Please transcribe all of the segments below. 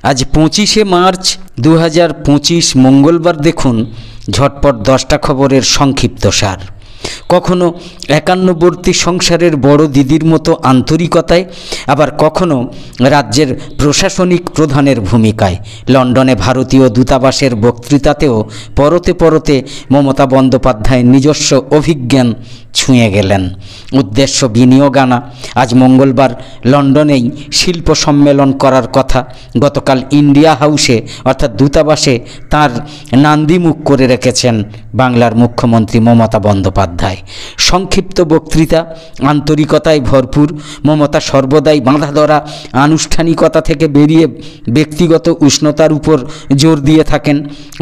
আজ 25শে মার্চ 2025 মঙ্গলবার। দেখুন ঝটপট 10টা খবরের সংক্ষিপ্তসার। কখনো একান্নবর্তী সংসারের বড় দিদির মতো আন্তরিকতায়, আবার কখনো রাজ্যের প্রশাসনিক প্রধানের ভূমিকায়। লন্ডনে ভারতীয় দূতাবাসের বক্তৃতাতেও পরতে পরতে মমতা বন্দ্যোপাধ্যায় নিজস্ব অভিজ্ঞান ছুঁয়ে গেলেন। উদ্দেশ্য বিনিয়োগ আনা। আজ মঙ্গলবার লন্ডনেই শিল্প সম্মেলন করার কথা। গতকাল ইন্ডিয়া হাউসে অর্থাৎ দূতাবাসে তার নান্দিমুখ করে রেখেছেন বাংলার মুখ্যমন্ত্রী মমতা বন্দ্যোপাধ্যায়। সংক্ষিপ্ত বক্তৃতা, আন্তরিকতায় ভরপুর। মমতা সর্বদাই বাঁধা ধরা আনুষ্ঠানিকতা থেকে বেরিয়ে ব্যক্তিগত উষ্ণতার উপর জোর দিয়ে থাকেন।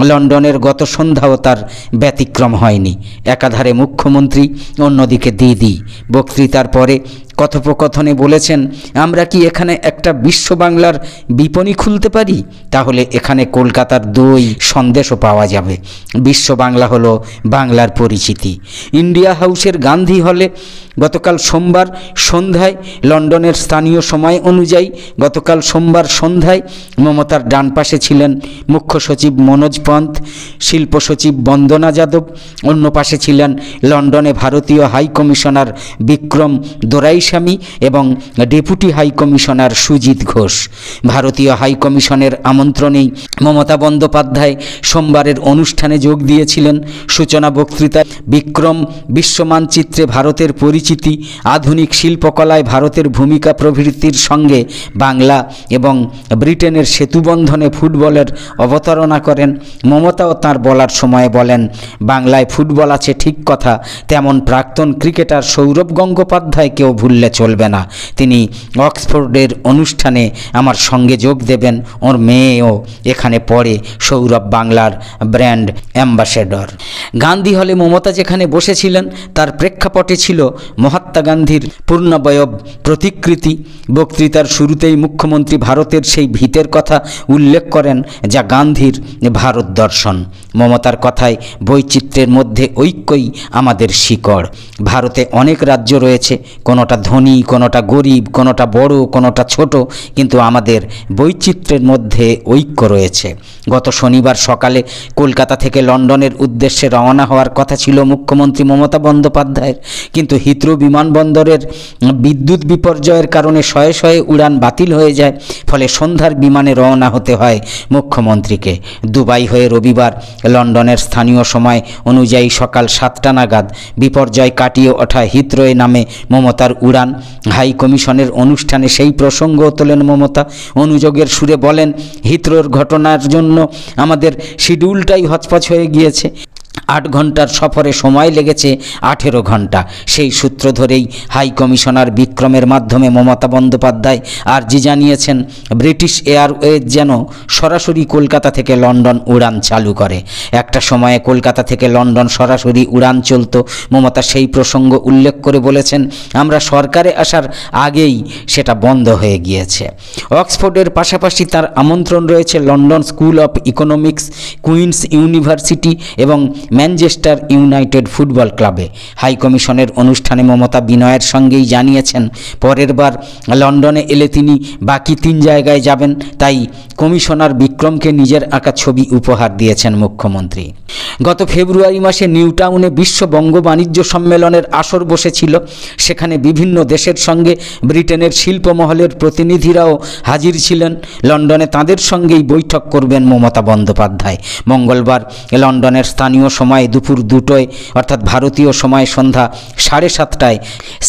লন্ডনের গত সন্ধ্যাও তার ব্যতিক্রম হয়নি। একাধারে মুখ্যমন্ত্রী, অন্যদিকে দিদি। বক্তৃতার পরে কথোপকথনে বলেছেন, আমরা কি এখানে একটা বিশ্ব বাংলার বিপণী খুলতে পারি? তাহলে এখানে কলকাতার দই সন্দেশও পাওয়া যাবে। বিশ্ব বাংলা হলো বাংলার পরিচিতি। ইন্ডিয়া হাউসের গান্ধী হলে গতকাল সোমবার সন্ধ্যায়, লন্ডনের স্থানীয় সময় অনুযায়ী গতকাল সোমবার সন্ধ্যায় মমতার ডান পাশে ছিলেন মুখ্য সচিব মনোজ পন্থ, শিল্প সচিব বন্দনা যাদব। অন্য পাশে ছিলেন লন্ডনে ভারতীয় হাই কমিশনার বিক্রম দোরাইস্বামী এবং deputy high commissioner Sujit Ghosh. ভারতীয় হাই কমিশনের আমন্ত্রণেই মমতা বন্দ্যোপাধ্যায় সোমবারের অনুষ্ঠানে যোগ দিয়েছিলেন। সূচনা বক্তৃতায় বিক্রম বিশ্বমানচিত্রে ভারতের পরিচিতি, আধুনিক শিল্পকলায় ভারতের ভূমিকা প্রভৃতির সঙ্গে বাংলা এবং ব্রিটেনের সেতুবন্ধনে ফুটবলের অবতারণা করেন। মমতাও তাঁর বলার সময় বলেন, বাংলায় ফুটবল আছে ঠিক কথা, তেমন প্রাক্তন ক্রিকেটার সৌরভ গঙ্গোপাধ্যায়কেও ভুললে চলবে না। তিনি অক্সফোর্ডের অনুষ্ঠানে আমার সঙ্গে যোগ দেবেন। ওর মেয়েও এখানে পড়ে। সৌরভ বাংলার ব্র্যান্ড অ্যাম্বাসেডর। গান্ধী হলে মমতা যেখানে বসেছিলেন তার প্রেক্ষাপটে ছিল মহাত্মা গান্ধীর পূর্ণবয়ব প্রতিকৃতি। বক্তৃতার শুরুতেই মুখ্যমন্ত্রী ভারতের সেই ভিতের কথা উল্লেখ করেন যা গান্ধীর ভারত দর্শন। মমতার কথায় বৈচিত্র্যের মধ্যে ঐক্যই আমাদের শিকড়। ভারতে অনেক রাজ্য রয়েছে, কোনোটা ধনী, কোনোটা গরিব, কোনোটা বড়, কোনোটা ছোট, কিন্তু আমাদের বৈচিত্র্যের মধ্যে ঐক্য রয়েছে। গত শনিবার সকালে কলকাতা থেকে লন্ডনের উদ্দেশ্যে রওনা হওয়ার কথা ছিল মুখ্যমন্ত্রী মমতা বন্দ্যোপাধ্যায়ের, কিন্তু হিথ্রো বিমানবন্দরের বিদ্যুৎ বিপর্যয়ের কারণে শয়ে শয়ে উড়ান বাতিল হয়ে যায়। ফলে সন্ধ্যার বিমানে রওনা হতে হয় মুখ্যমন্ত্রীকে। দুবাই হয়ে রবিবার লন্ডনের স্থানীয় সময় অনুযায়ী সকাল 7টা নাগাদ বিপর্যয় কাটিয়ে ওঠা হিথ্রোয়ে নামে মমতার উড়ান। হাই কমিশনের অনুষ্ঠানে সেই প্রসঙ্গও তোলেন মমতা। অনুযোগের সুরে বলেন, হিথ্রোর ঘটনার জন্য আমাদের শিডিউলটাই হচপচ হয়ে গিয়েছে। 8 ঘন্টার সফরে সময় লেগেছে 18 ঘন্টা। সেই সূত্র ধরেই হাই কমিশনার বিক্রমের মাধ্যমে মমতা বন্দ্যোপাধ্যায় আর্জি জানিয়েছেন ব্রিটিশ এয়ারওয়েজ যেন সরাসরি কলকাতা থেকে লন্ডন উড়ান চালু করে। একটা সময়ে কলকাতা থেকে লন্ডন সরাসরি উড়ান চলত। মমতা সেই প্রসঙ্গ উল্লেখ করে বলেছেন, আমরা সরকারে আসার আগেই সেটা বন্ধ হয়ে গিয়েছে। অক্সফোর্ডের পাশাপাশি তার আমন্ত্রণ রয়েছে London School of Economics, Queen's University এবং ম্যানচেস্টার ইউনাইটেড ফুটবল ক্লাবে। হাই কমিশনের অনুষ্ঠানে মমতা বিনয়ের সঙ্গেই জানিয়েছেন, পরের বার লন্ডনে এলে তিনি বাকি 3 জায়গায় যাবেন। তাই কমিশনার বিক্রমকে নিজের আঁকা ছবি উপহার দিয়েছেন মুখ্যমন্ত্রী। গত ফেব্রুয়ারি মাসে নিউ টাউনে বিশ্ব বঙ্গ বাণিজ্য সম্মেলনের আসর বসেছিল। সেখানে বিভিন্ন দেশের সঙ্গে ব্রিটেনের শিল্পমহলের প্রতিনিধিরাও হাজির ছিলেন। লন্ডনে তাদের সঙ্গেই বৈঠক করবেন মমতা বন্দ্যোপাধ্যায়। মঙ্গলবার লন্ডনের স্থানীয় সময় দুপুর 2টোয় অর্থাৎ ভারতীয় সময় সন্ধ্যা 7:30টায়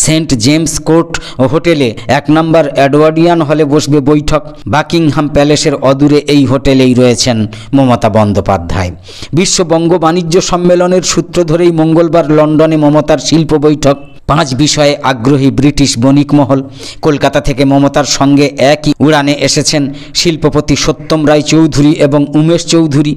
সেন্ট জেমস কোর্ট হোটেলে 1 নম্বর এডওয়ার্ডিয়ান হলে বসবে বৈঠক। বাকিংহাম প্যালেসের অদূরে এই হোটেলেই রয়েছেন মমতা বন্দ্যোপাধ্যায়। বিশ্ব বঙ্গ বাণিজ্য সম্মেলনের সূত্র ধরেই মঙ্গলবার লন্ডনে মমতার শিল্প বৈঠক। 5 বিষয়ে আগ্রহী ব্রিটিশ বণিক মহল। কলকাতা থেকে মমতার সঙ্গে একই উড়ানে এসেছেন শিল্পপতি সত্যম রায় চৌধুরী এবং উমেশ চৌধুরী।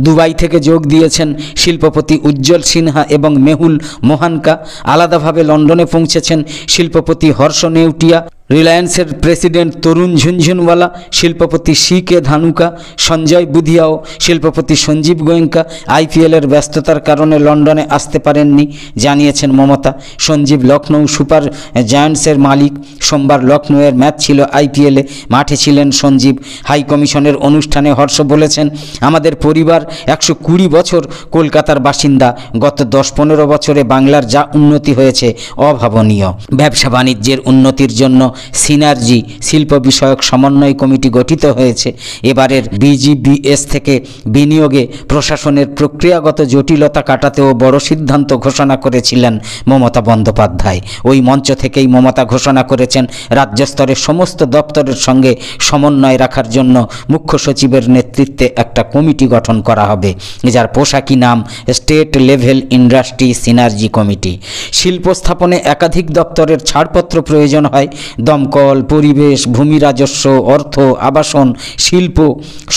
দুবাই থেকে যোগ দিয়েছেন শিল্পপতি উজ্জ্বল সিনহা এবং মেহুল মোহানকা। আলাদাভাবে লন্ডনে পৌঁছেছেন শিল্পপতি হর্ষ নেউটিয়া রিলায়েন্সের প্রেসিডেন্ট তরুণ ঝুনঝুনওয়ালা, শিল্পপতি সি.কে. ধানুকা, সঞ্জয় বুধিয়াও, শিল্পপতি সঞ্জীব গোয়েঙ্কা আইপিএলের ব্যস্ততার কারণে লন্ডনে আসতে পারেননি জানিয়েছেন মমতা। সঞ্জীব লখনৌ সুপার জায়ান্টসের মালিক। সোমবার লখনৌয়ের ম্যাচ ছিল আইপিএলে, মাঠে ছিলেন সঞ্জীব। হাই কমিশনের অনুষ্ঠানে হর্ষ বলেছেন, আমাদের পরিবার 120 বছর কলকাতার বাসিন্দা। গত 10-15 বছরে বাংলার যা উন্নতি হয়েছে অভাবনীয়। ব্যবসা বাণিজ্যের উন্নতির জন্য সিনার্জি শিল্প বিষয়ক সমন্বয় কমিটি গঠিত হয়েছে। এবারের বিজিবিএস থেকে বিনিয়োগে প্রশাসনের প্রক্রিয়াগত জটিলতা কাটাতেও বড় সিদ্ধান্ত ঘোষণা করেছিলেন মমতা বন্দ্যোপাধ্যায়। ওই মঞ্চ থেকেই মমতা ঘোষণা করেছেন, রাজ্য স্তরের সমস্ত দপ্তরের সঙ্গে সমন্বয় রাখার জন্য মুখ্য সচিবের নেতৃত্বে একটা কমিটি গঠন করা হবে, যার পোশাকি নাম state level industry synergy committee. শিল্প স্থাপনে একাধিক দপ্তরের ছাড়পত্র প্রয়োজন হয়। দমকল, পরিবেশ, ভূমি রাজস্ব, অর্থ, আবাসন, শিল্প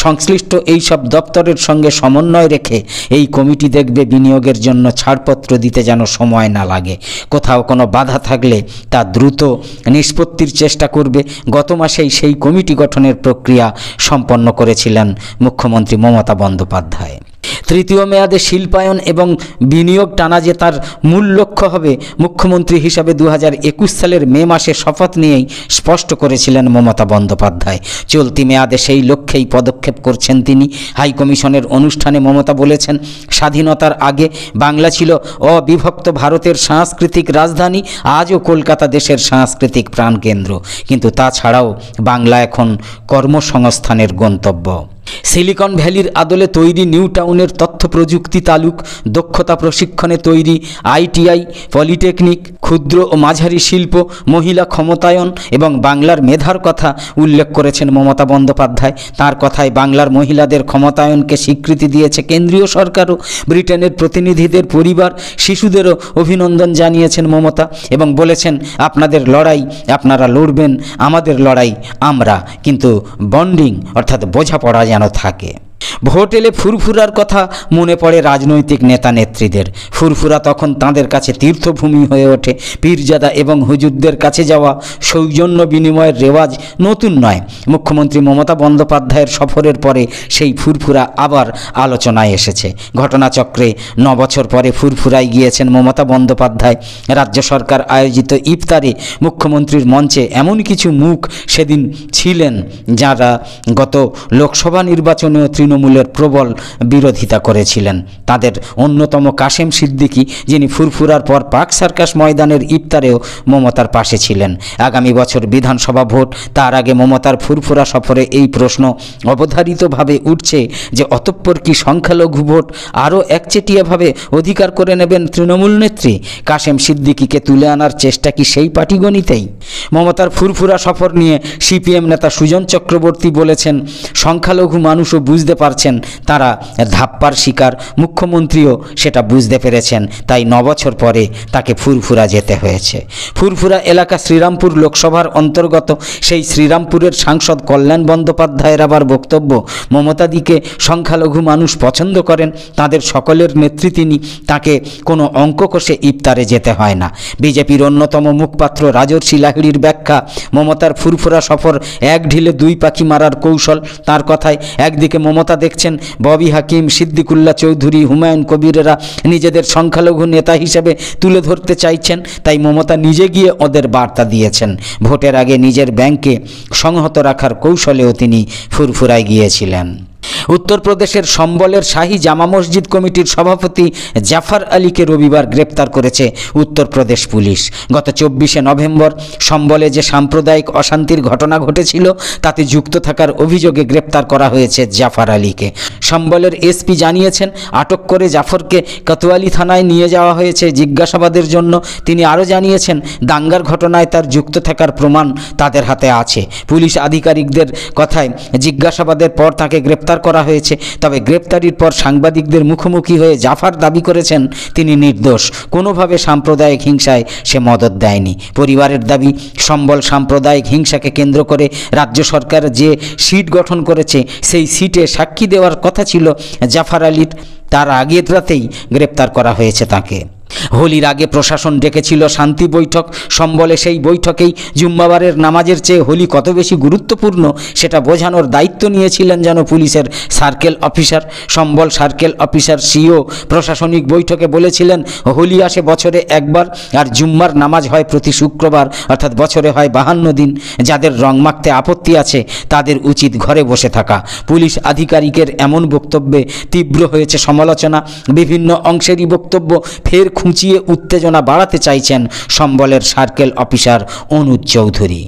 সংশ্লিষ্ট এইসব দপ্তরের সঙ্গে সমন্বয় রেখে এই কমিটি দেখবে বিনিয়োগের জন্য ছাড়পত্র দিতে যেন সময় না লাগে। কোথাও কোনো বাধা থাকলে তা দ্রুত নিষ্পত্তির চেষ্টা করবে। গত মাসেই সেই কমিটি গঠনের প্রক্রিয়া সম্পন্ন করেছিলেন মুখ্যমন্ত্রী মমতা বন্দ্যোপাধ্যায়। তৃতীয় মেয়াদে শিল্পায়ন এবং বিনিয়োগ টানা যে তার মূল লক্ষ্য হবে, মুখ্যমন্ত্রী হিসাবে 2021 সালের মে মাসে শপথ নিয়েই স্পষ্ট করেছিলেন মমতা বন্দ্যোপাধ্যায়। চলতি মেয়াদে সেই লক্ষ্যেই পদক্ষেপ করছেন তিনি। হাইকমিশনের অনুষ্ঠানে মমতা বলেছেন, স্বাধীনতার আগে বাংলা ছিল অবিভক্ত ভারতের সাংস্কৃতিক রাজধানী। আজও কলকাতা দেশের সাংস্কৃতিক প্রাণকেন্দ্র, কিন্তু তাছাড়াও বাংলা এখন কর্মসংস্থানের গন্তব্য। সিলিকন ভ্যালির আদলে তৈরি নিউ টাউনের তথ্য প্রযুক্তি তালুক, দক্ষতা প্রশিক্ষণে তৈরি আইটিআই, পলিটেকনিক, ক্ষুদ্র ও মাঝারি শিল্প, মহিলা ক্ষমতায়ন এবং বাংলার মেধার কথা উল্লেখ করেছেন মমতা বন্দ্যোপাধ্যায়। তার কথায় বাংলার মহিলাদের ক্ষমতায়নকে স্বীকৃতি দিয়েছে কেন্দ্রীয় সরকারও। ব্রিটেনের প্রতিনিধিদের পরিবার, শিশুদেরও অভিনন্দন জানিয়েছেন মমতা এবং বলেছেন, আপনাদের লড়াই আপনারা লড়বেন, আমাদের লড়াই আমরা, কিন্তু বন্ডিং অর্থাৎ বোঝাপড়া যেন থাকে। ভোট এলে ফুরফুরার কথা মনে পড়ে রাজনৈতিক নেতা নেত্রীদের। ফুরফুরা তখন তাঁদের কাছে তীর্থভূমি হয়ে ওঠে। পীরজাদা এবং হুজুরদের কাছে যাওয়া সৌজন্য বিনিময়ের রেওয়াজ নতুন নয়। মুখ্যমন্ত্রী মমতা বন্দ্যোপাধ্যায়ের সফরের পরে সেই ফুরফুরা আবার আলোচনায় এসেছে। ঘটনাচক্রে 9 বছর পরে ফুরফুরায় গিয়েছেন মমতা বন্দ্যোপাধ্যায়। রাজ্য সরকার আয়োজিত ইফতারে মুখ্যমন্ত্রীর মঞ্চে এমন কিছু মুখ সেদিন ছিলেন যারা গত লোকসভা নির্বাচনেও তৃণমূলের প্রবল বিরোধিতা করেছিলেন। তাদের অন্যতম কাশেম সিদ্দিকী, যিনি ফুরফুরার পর পার্ক সার্কাস ময়দানের ইফতারেও মমতার পাশে ছিলেন। আগামী বছর বিধানসভা ভোট, তার আগে মমতার ফুরফুরা সফরে এই প্রশ্ন অবধারিতভাবে উঠছে যে অতঃপর কি সংখ্যালঘু ভোট আরও একচেটিয়াভাবে অধিকার করে নেবেন তৃণমূল নেত্রী? কাশেম সিদ্দিকীকে তুলে আনার চেষ্টা কি সেই পাটিগণিতেই? মমতার ফুরফুরা সফর নিয়ে সিপিএম নেতা সুজন চক্রবর্তী বলেছেন, সংখ্যালঘু মানুষও বুঝতে পারছেন তারা ধাপ্পার শিকার, মুখ্যমন্ত্রীও সেটা বুঝতে পেরেছেন, তাই 9 বছর পরে তাকে ফুরফুরা যেতে হয়েছে। ফুরফুরা এলাকা শ্রীরামপুর লোকসভার অন্তর্গত। সেই শ্রীরামপুরের সাংসদ কল্যাণ বন্দ্যোপাধ্যায়ের আবার বক্তব্য, মমতাদিকে সংখ্যালঘু মানুষ পছন্দ করেন, তাদের সকলের নেত্রী তিনি, তাকে কোনো অঙ্ক কষে ইফতারে যেতে হয় না। বিজেপির অন্যতম মুখপাত্র রাজর্ষি লাহিড়ীর ব্যাখ্যা, মমতার ফুরফুরা সফর এক ঢিলে 2 পাখি মারার কৌশল। তার কথায়, একদিকে মমতা দেখছেন ববি হাকিম, সিদ্দিকুল্লাহ চৌধুরী, হুমায়ুন কবিরেরা নিজেদের সংখ্যালঘু নেতা হিসেবে তুলে ধরতে চাইছেন, তাই মমতা নিজে গিয়ে ওদের বার্তা দিয়েছেন। ভোটের আগে নিজের ব্যাংকে সংহত রাখার কৌশলেও তিনি ফুরফুরায় গিয়েছিলেন। উত্তরপ্রদেশের সম্বলের শাহী জামা মসজিদ কমিটির সভাপতি জাফর আলীকে রবিবার গ্রেপ্তার করেছে উত্তরপ্রদেশ পুলিশ। গত 24শে নভেম্বর সম্বলে যে সাম্প্রদায়িক অশান্তির ঘটনা ঘটেছিল তাতে যুক্ত থাকার অভিযোগে গ্রেপ্তার করা হয়েছে জাফর আলীকে। সম্বলের এসপি জানিয়েছেন, আটক করে জাফরকে কোতোয়ালি থানায় নিয়ে যাওয়া হয়েছে জিজ্ঞাসাবাদের জন্য। তিনি আরও জানিয়েছেন, দাঙ্গার ঘটনায় তার যুক্ত থাকার প্রমাণ তাদের হাতে আছে। পুলিশ আধিকারিকদের কথায় জিজ্ঞাসাবাদের পর তাকে গ্রেপ্তার করা হয়েছে। তবে গ্রেপ্তারির পর সাংবাদিকদের মুখোমুখি হয়ে জাফর দাবি করেছেন তিনি নির্দোষ, কোনোভাবে সাম্প্রদায়িক হিংসায় সে মদদ দেয়নি। পরিবারের দাবি, সম্বল সাম্প্রদায়িক হিংসাকে কেন্দ্র করে রাজ্য সরকার যে সিট গঠন করেছে সেই সিটে সাক্ষী দেওয়ার কথা ছিল জাফর আলীর, তার আগের রাতেই গ্রেপ্তার করা হয়েছে তাকে। হোলির আগে প্রশাসন ডেকেছিল শান্তি বৈঠক। সম্বলে সেই বৈঠকেই জুম্মাবারের নামাজের চেয়ে হোলি কত বেশি গুরুত্বপূর্ণ সেটা বোঝানোর দায়িত্ব নিয়েছিলেন যেন পুলিশের সার্কেল অফিসার। সম্বল সার্কেল অফিসার সিও প্রশাসনিক বৈঠকে বলেছিলেন, হোলি আসে বছরে একবার আর জুম্মার নামাজ হয় প্রতি শুক্রবার, অর্থাৎ বছরে হয় 52 দিন। যাদের রং মাখতে আপত্তি আছে তাদের উচিত ঘরে বসে থাকা। পুলিশ আধিকারিকের এমন বক্তব্যে তীব্র হয়েছে সমালোচনা। বিভিন্ন অংশেরই বক্তব্য ফের খুঁচিয়ে উত্তেজনা বাড়াতে চাইছেন সম্বলের সার্কেল অফিসার অনুজ চৌধুরী।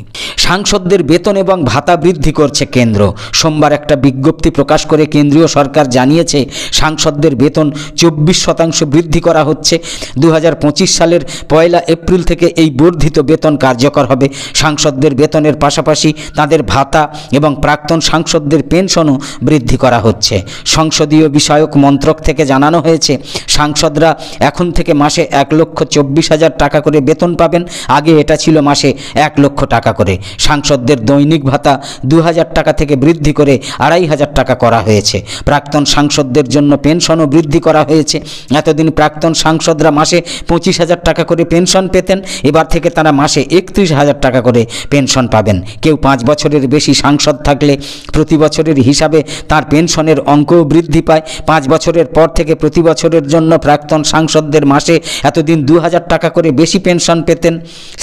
সাংসদদের বেতন এবং ভাতা বৃদ্ধি করছে কেন্দ্র। সোমবার একটা বিজ্ঞপ্তি প্রকাশ করে কেন্দ্রীয় সরকার জানিয়েছে সাংসদদের বেতন 24% বৃদ্ধি করা হচ্ছে। 2025 সালের 1 এপ্রিল থেকে এই বর্ধিত বেতন কার্যকর হবে। সাংসদদের বেতনের পাশাপাশি তাদের ভাতা এবং প্রাক্তন সাংসদদের পেনশনও বৃদ্ধি করা হচ্ছে। সংসদীয় বিষয়ক মন্ত্রক থেকে জানানো হয়েছে, সাংসদরা এখন থেকে মাসে 1,24,000 টাকা করে বেতন পাবেন। আগে এটা ছিল মাসে 1 লক্ষ টাকা করে। সাংসদদের দৈনিক ভাতা 2,000 টাকা থেকে বৃদ্ধি করে 2,500 টাকা করা হয়েছে। প্রাক্তন সাংসদদের জন্য পেনশনও বৃদ্ধি করা হয়েছে। এতদিন প্রাক্তন সাংসদরা মাসে 25,000 টাকা করে পেনশন পেতেন, এবার থেকে তারা মাসে 31,000 টাকা করে পেনশন পাবেন। কেউ 5 বছরের বেশি সাংসদ থাকলে প্রতি বছরের হিসাবে তার পেনশনের অঙ্কও বৃদ্ধি পায়। 5 বছরের পর থেকে প্রতি বছরের জন্য প্রাক্তন সাংসদদের মাসে এতদিন 2,000 টাকা করে বেশি পেনশন পেতেন,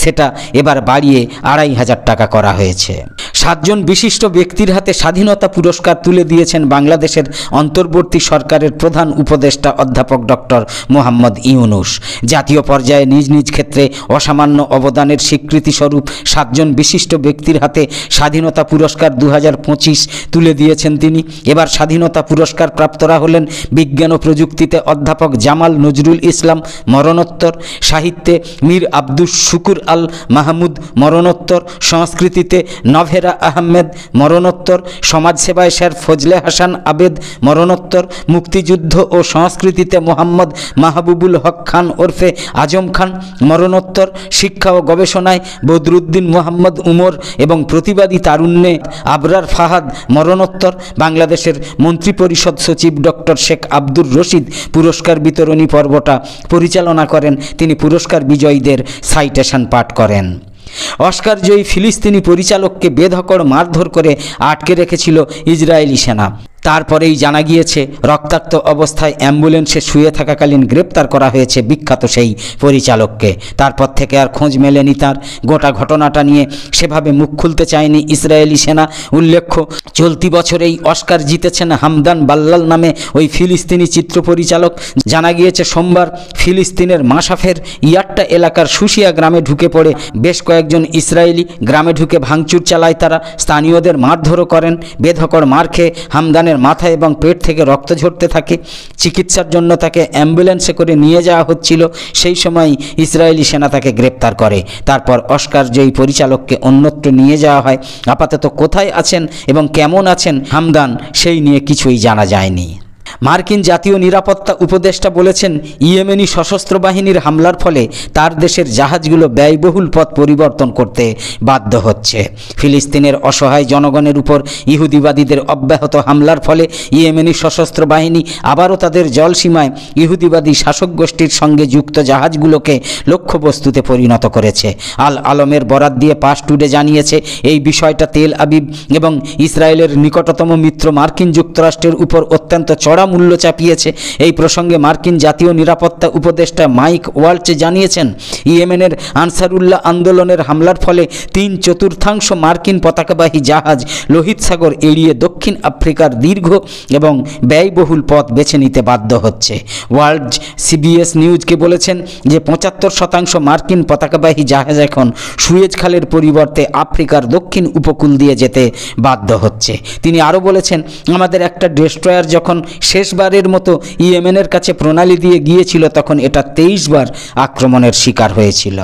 সেটা এবার বাড়িয়ে 2,500 টাকা করা হয়েছে। 7 জন বিশিষ্ট ব্যক্তির হাতে স্বাধীনতা পুরস্কার তুলে দিয়েছেন বাংলাদেশের অন্তর্বর্তী সরকারের প্রধান উপদেষ্টা অধ্যাপক ডক্টর মোহাম্মদ ইউনূস। জাতীয় পর্যায়ে নিজ নিজ ক্ষেত্রে অসামান্য অবদানের স্বীকৃতিস্বরূপ 7 জন বিশিষ্ট ব্যক্তির হাতে স্বাধীনতা পুরস্কার 2025 তুলে দিয়েছেন তিনি। এবার স্বাধীনতা পুরস্কার প্রাপ্তরা হলেন বিজ্ঞান ও প্রযুক্তিতে অধ্যাপক জামাল নজরুল ইসলাম মরণোত্তর, সাহিত্যে মীর আব্দুস শুকুর আল মাহমুদ মরণোত্তর, সংস্কৃতিতে নভেরা আহমেদ মরণোত্তর, সমাজসেবায় স্যার ফজলে হাসান আবেদ মরণোত্তর, মুক্তিযুদ্ধ ও সংস্কৃতিতে মোহাম্মদ মাহবুবুল হক খান ওরফে আজম খান মরণোত্তর, শিক্ষা ও গবেষণায় বদরুদ্দিন মোহাম্মদ উমর এবং প্রতিবাদী তারুণ্যে আবরার ফাহাদ মরণোত্তর। বাংলাদেশের মন্ত্রিপরিষদ সচিব ডক্টর শেখ আব্দুর রশিদ পুরস্কার বিতরণী পর্বটা পরিচালনা করেন। তিনি পুরস্কার বিজয়ীদের সাইটেশন পাঠ করেন। অস্কার জয়ী ফিলিস্তিনি পরিচালককে বেধড়ক মারধর করে আটকে রেখেছিল ইসরায়েলি সেনা। তারপরেই জানা গিয়েছে রক্তাক্ত অবস্থায় অ্যাম্বুলেন্সে শুয়ে থাকাকালীন গ্রেপ্তার করা হয়েছে বিখ্যাত সেই পরিচালককে। তারপর থেকে আর খোঁজ মেলেনি তার। গোটা ঘটনাটা নিয়ে সেভাবে মুখ খুলতে চায়নি ইসরায়েলি সেনা। উল্লেখ্য, চলতি বছরেই অস্কার জিতেছেন হামদান বাল্লাল নামে ওই ফিলিস্তিনি চিত্র পরিচালক। জানা গিয়েছে সোমবার ফিলিস্তিনের মাসাফের ইয়াট্টা এলাকার সুশিয়া গ্রামে ঢুকে পড়ে বেশ কয়েকজন ইসরায়েলি। গ্রামে ঢুকে ভাঙচুর চালায় তারা, স্থানীয়দের মারধরও করেন। বেধড়ক মার খেয়ে হামদানের মাথা এবং পেট থেকে রক্ত ঝরতে থাকে। চিকিৎসার জন্য তাকে অ্যাম্বুলেন্সে করে নিয়ে যাওয়া হচ্ছিল, সেই সময় ইসরায়েলি সেনা তাকে গ্রেপ্তার করে। তারপর অস্কার জয়ী পরিচালককে অন্যত্র নিয়ে যাওয়া হয়। আপাতত কোথায় আছেন এবং কেমন আছেন হামদান সেই নিয়ে কিছুই জানা যায়নি। মার্কিন জাতীয় নিরাপত্তা উপদেষ্টা বলেছেন, ইয়েমেনি সশস্ত্র বাহিনীর হামলার ফলে তার দেশের জাহাজগুলো ব্যয়বহুল পথ পরিবর্তন করতে বাধ্য হচ্ছে। ফিলিস্তিনের অসহায় জনগণের উপর ইহুদিবাদীদের অব্যাহত হামলার ফলে ইয়েমেনি সশস্ত্র বাহিনী আবারও তাদের জলসীমায় ইহুদিবাদী শাসক গোষ্ঠীর সঙ্গে যুক্ত জাহাজগুলোকে লক্ষ্যবস্তুতে পরিণত করেছে। আল আলমের বরাত দিয়ে পাস টুডে জানিয়েছে, এই বিষয়টা তেল আবিব এবং ইসরায়েলের নিকটতম মিত্র মার্কিন যুক্তরাষ্ট্রের উপর অত্যন্ত চড়া মূল্য চাপিয়েছে। এই প্রসঙ্গে মার্কিন জাতীয় নিরাপত্তা উপদেষ্টা মাইক ওয়ালচ জানিয়েছেন, ইয়েমেনের আনসারুল্লাহ আন্দোলনের হামলার ফলে 3/4 মার্কিন পতাকাবাহী জাহাজ লোহিত সাগর এড়িয়ে দক্ষিণ আফ্রিকার দীর্ঘ এবং ব্যয়বহুল পথ বেছে নিতে বাধ্য হচ্ছে। ওয়ালচ সিবিএস নিউজকে বলেছেন যে 75% মার্কিন পতাকাবাহী জাহাজ এখন সুয়েজ খালের পরিবর্তে আফ্রিকার দক্ষিণ উপকূল দিয়ে যেতে বাধ্য হচ্ছে। তিনি আরও বলেছেন, আমাদের একটা ডেস্ট্রয়ার যখন শেষবারের মতো ইয়েমেনের কাছে প্রণালী দিয়ে গিয়েছিল তখন এটা 23 বার আক্রমণের শিকার হয়েছিল।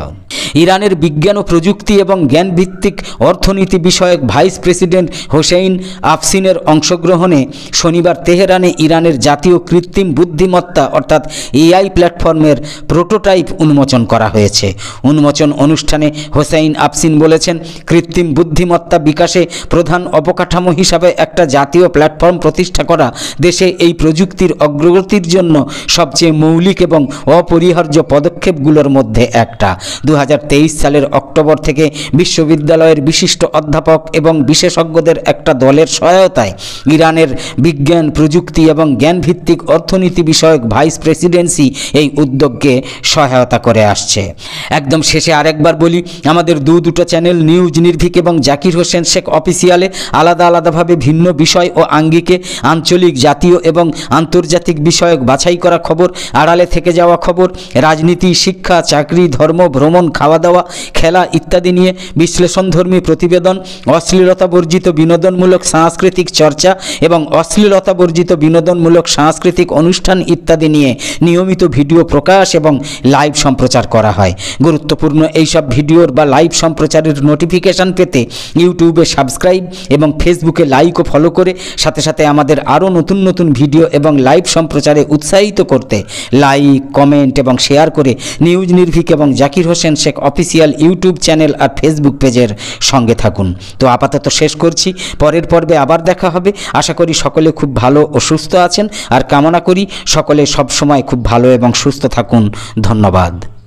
ইরানের বিজ্ঞান ও প্রযুক্তি এবং জ্ঞানভিত্তিক অর্থনীতি বিষয়ক ভাইস প্রেসিডেন্ট হোসেইন আফসিনের অংশগ্রহণে শনিবার তেহরানে ইরানের জাতীয় কৃত্রিম বুদ্ধিমত্তা অর্থাৎ এআই প্ল্যাটফর্মের প্রোটোটাইপ উন্মোচন করা হয়েছে। উন্মোচন অনুষ্ঠানে হোসেইন আফসিন বলেছেন, কৃত্রিম বুদ্ধিমত্তা বিকাশে প্রধান অবকাঠামো হিসাবে একটা জাতীয় প্ল্যাটফর্ম প্রতিষ্ঠা করা দেশে এই প্রযুক্তির অগ্রগতির জন্য সবচেয়ে মৌলিক এবং অপরিহার্য পদক্ষেপগুলোর মধ্যে একটা। 2023 সালের অক্টোবর থেকে বিশ্ববিদ্যালয়ের বিশিষ্ট অধ্যাপক এবং বিশেষজ্ঞদের একটা দলের সহায়তায় ইরানের বিজ্ঞান প্রযুক্তি এবং জ্ঞানভিত্তিক অর্থনীতি বিষয়ক ভাইস প্রেসিডেন্সি এই উদ্যোগকে সহায়তা করে আসছে। একদম শেষে আরেকবার বলি, আমাদের দুটো চ্যানেল নিউজ নির্ভীক এবং জাকির হোসেন শেখ অফিসিয়ালে আলাদা আলাদাভাবে ভিন্ন বিষয় ও আঙ্গিকে আঞ্চলিক, জাতীয় এবং আন্তর্জাতিক বিষয়ক বাছাই করা খবর, আড়ালে থেকে যাওয়া খবর, রাজনীতি, শিক্ষা, চাকরি, ধর্ম, ভ্রমণ, খাওয়া দাওয়া, খেলা ইত্যাদি নিয়ে বিশ্লেষণধর্মী প্রতিবেদন, অশ্লীলতা বর্জিত বিনোদনমূলক সাংস্কৃতিক চর্চা এবং অশ্লীলতা বর্জিত বিনোদনমূলক সাংস্কৃতিক অনুষ্ঠান ইত্যাদি নিয়ে নিয়মিত ভিডিও প্রকাশ এবং লাইভ সম্প্রচার করা হয়। গুরুত্বপূর্ণ এইসব ভিডিওর বা লাইভ সম্প্রচারের নোটিফিকেশান পেতে ইউটিউবে সাবস্ক্রাইব এবং ফেসবুকে লাইক ও ফলো করে সাথে সাথে আমাদের আরও নতুন নতুন ভিডিও এবং লাইভ সম্প্রচারে উৎসাহিত করতে লাইক, কমেন্ট এবং শেয়ার করে নিউজ নির্ভীক এবং Zakir Hossain Sheikh official YouTube channel আর ফেসবুক পেজের সঙ্গে থাকুন। তো আপাতত শেষ করছি, পরের পর্বে আবার দেখা হবে। আশা করি সকলে খুব ভালো ও সুস্থ আছেন আর কামনা করি সকলে সব সময় খুব ভালো এবং সুস্থ থাকুন। ধন্যবাদ।